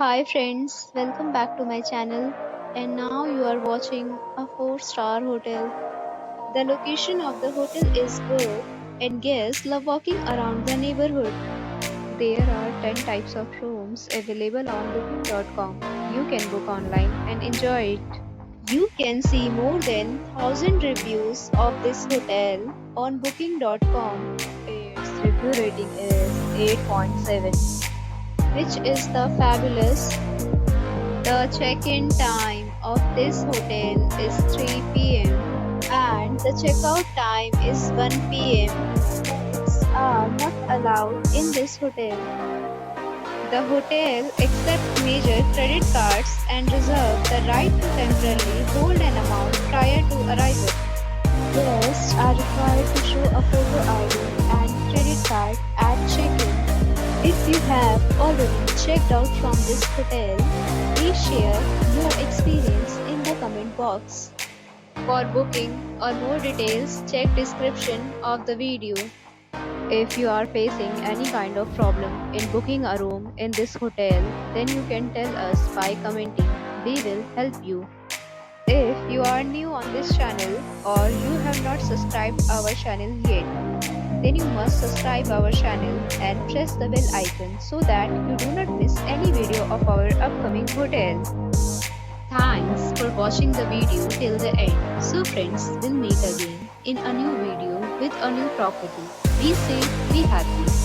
Hi friends, welcome back to my channel. And now you are watching a 4-star hotel. The location of the hotel is good and guests love walking around the neighborhood. There are 10 types of rooms available on booking.com. You can book online and enjoy it. You can see more than 1000 reviews of this hotel on booking.com. Its review rating is 8.7, which is the fabulous. The check-in time of this hotel is 3 p.m. and the checkout time is 1 p.m. Pets are not allowed in this hotel. The hotel accepts major credit cards and reserves the right to temporarily hold an amount prior to arrival. Guests are required to show a photo ID and credit card at check-in. If you have already checked out from this hotel, please share your experience in the comment box. For booking or more details, check description of the video. If you are facing any kind of problem in booking a room in this hotel, then you can tell us by commenting. We will help you. If you are new on this channel or you have not subscribed our channel yet, then you must subscribe our channel and press the bell icon so that you do not miss any video of our upcoming hotel. Thanks for watching the video till the end. So friends, we'll meet again in a new video with a new property. Be safe, be happy.